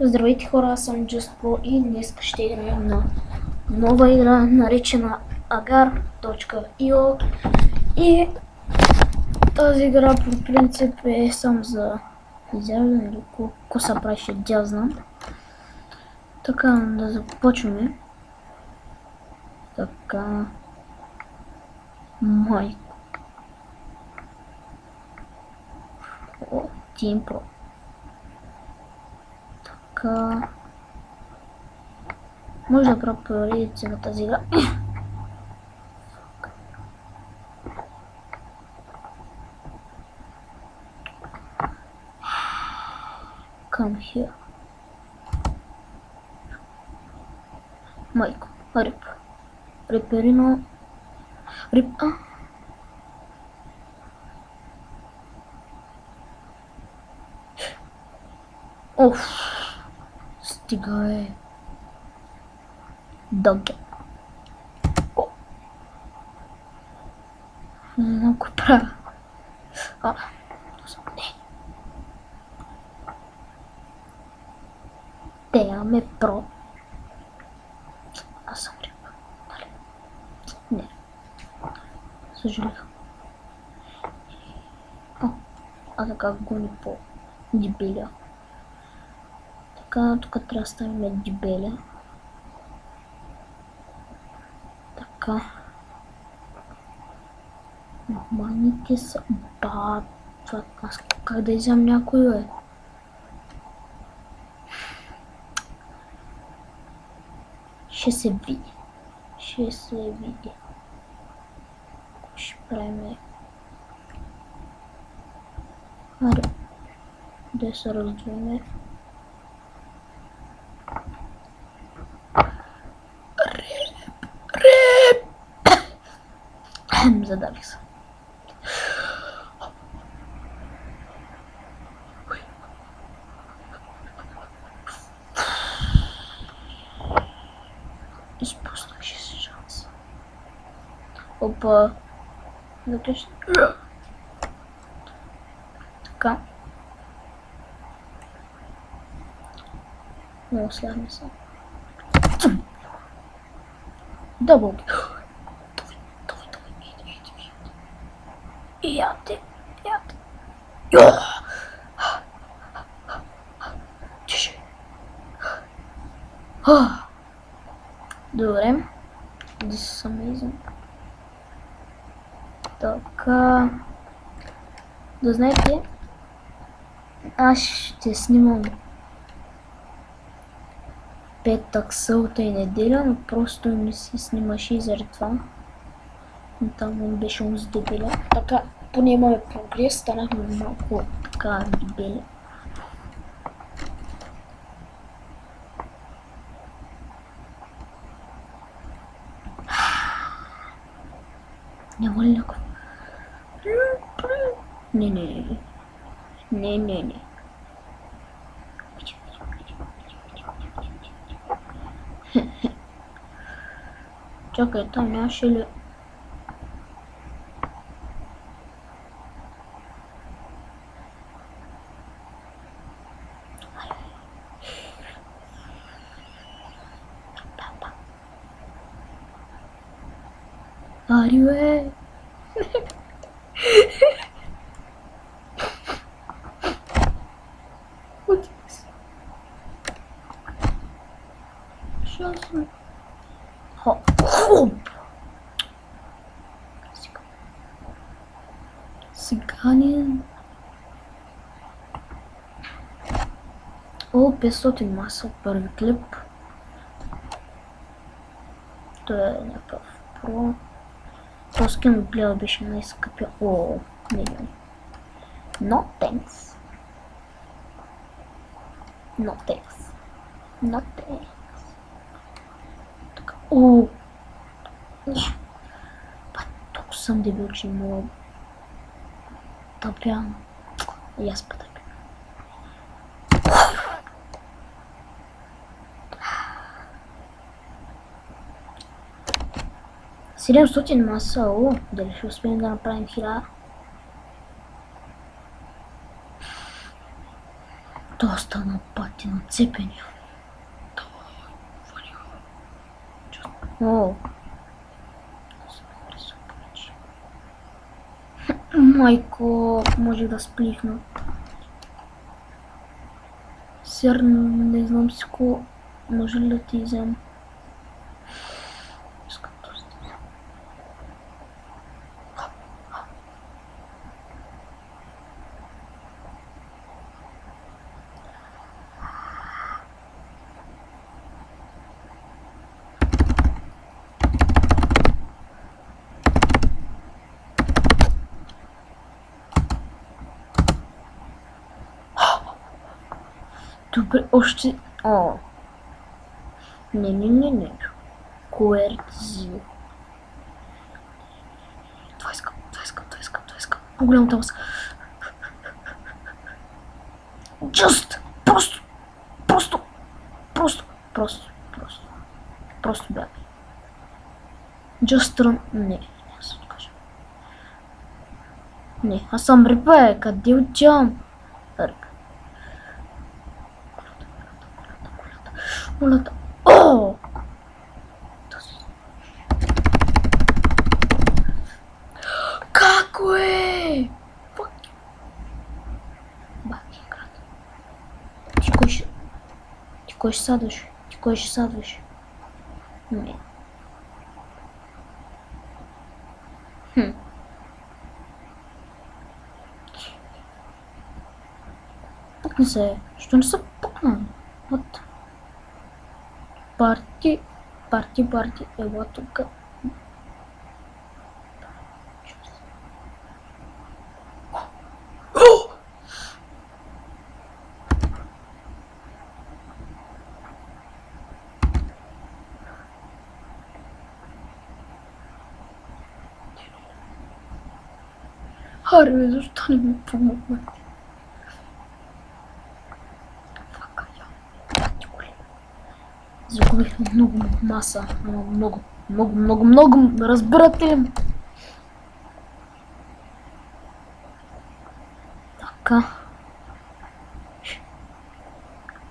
Здравейте хора, аз съм JustPro и днес ще играем на нова игра, наречена agar.io и тази игра по принцип е само за изяждане или колко се прави, ще дязнам. Така, да започваме. Така, майко. О, Team Pro. Така, може да правя поредица на тази игра. Come here. Майко, рип. Реперино. Рип. Оф. Стига е. Дъге. О. Не знам какво правя. Те имаме про. Аз съм рип. Нали? Не. Съжалих. А така гони по дебеля. Така, тук трябва да ставим дебеля. Така. Маните са... Ба, това аз как да изям някой, бе? Ще се види. Ще се види. Ще правим... Аре. Да се раздвоиме. Реп! Задавих се. Изпуснах си шанс. Опа. Заключи. Така. Много слагаме се. Дъбъл. Иди. Яде. Тише. Добре. This is amazing. Така. Да знаете, аз ще снимам петък, събота и неделя, но просто не си снимаше и заради това. Но там не беше му с дебеля. Така, поне имаме прогрес, станахме малко така дебели. Няма ли някой? Не. Чакай, там нямаше ли... Ариуе! Шансно. Хоп! Сиганин. О, 500 маса, първи клип. Той е някакъв про. Тоскин гледа беше най-скъпия. О, милион. No thanks. Така, о. Не. Тук съм дебил, че мога тъпян. И аз потъпя. 700 маса, о, дали ще успеем да направим 1000? Доста на път. Ти нацепени. О. Майко, може да сплихна. Сер, не знам си ко, може ли да ти взема? Добре, още... О. Не. Коерци. Това искам. По-голямата маса. Just! Просто бягай. Just run... Не се откажа. Не, аз съм репе, къде отивам? Колата. О! Како е? Баки, крат. Ти кой ще садваш? Не. Пукни се. Що не са пукнали? Вот. Парти, ева тук. Аре, защо не ми помогна? Загубих много маса, много, разбирате ли? Така.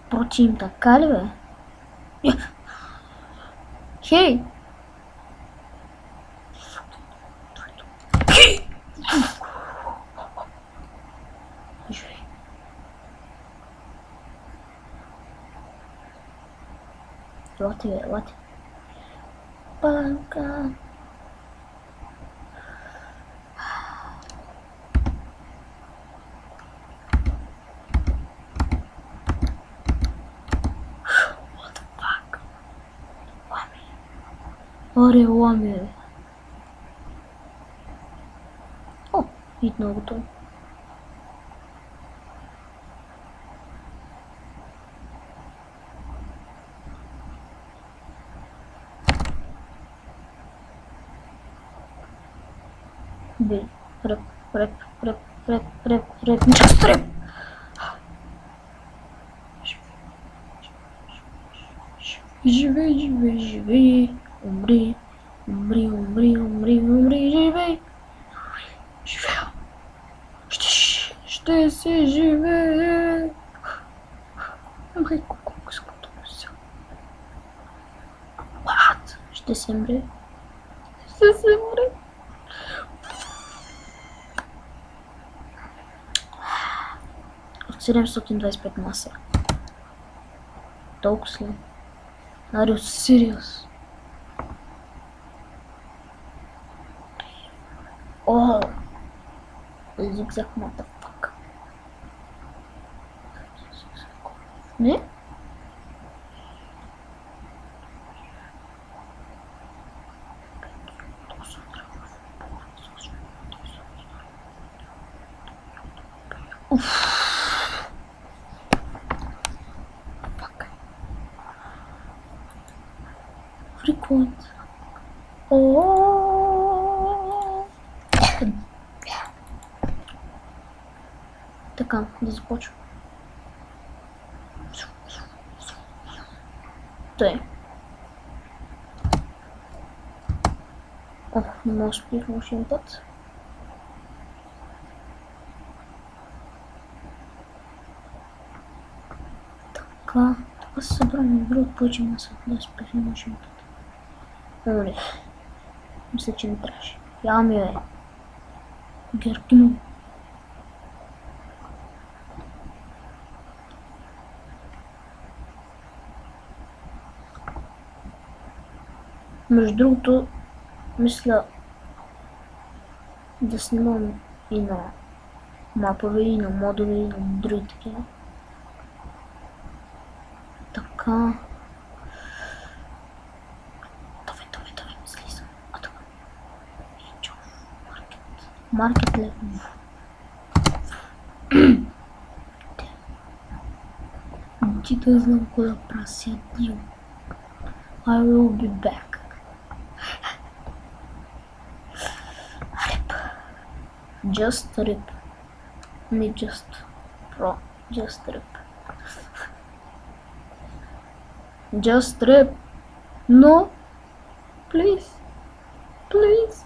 Впрочем, така ли бе? Хей! Елате. Панка. What the fuck? Лами. О, видно готово. Бей, рэп. Just рэп. Живей. Умри, живей. Живея. Ще се живее. Майко, колко ското се. What? Ще се мре. От 725 маса. Толкова след. Are you serious? Oh, zigzag motherfucker. Ne? Frequent. Oh. Така, да започвам. Тъй. Ох, не мога да спих машин път. Така се събрахме игри от повече маса. Да спрехме машината. Оле. Мисля, че не трябваше. Я ми е. Геркино. Между другото, мисля да снимам и на мапове, и на модове, и на други такива. Така. Давай, слизам. А така. Angel Market. Маркет ли? Ти да знам кога прасядил. I will be back. Rip. Just rip. Не just pro. Just rip. Just rip. No. Please. Please.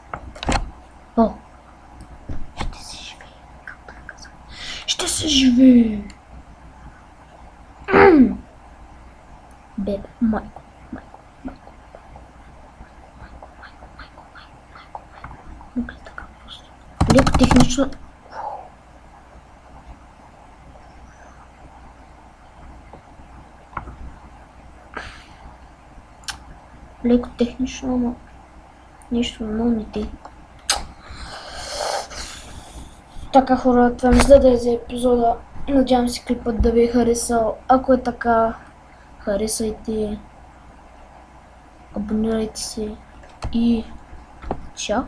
О. Ще се живее. Как да казвам? Ще се живее. Бебе, майко. Мога ли така просто? Леко технично... Леко технично, но... Нищо, но не те. Така хора, това мисля да е за епизода. Надявам се клипът да ви е харесал. Ако е така, харесайте, абонирайте се и чао!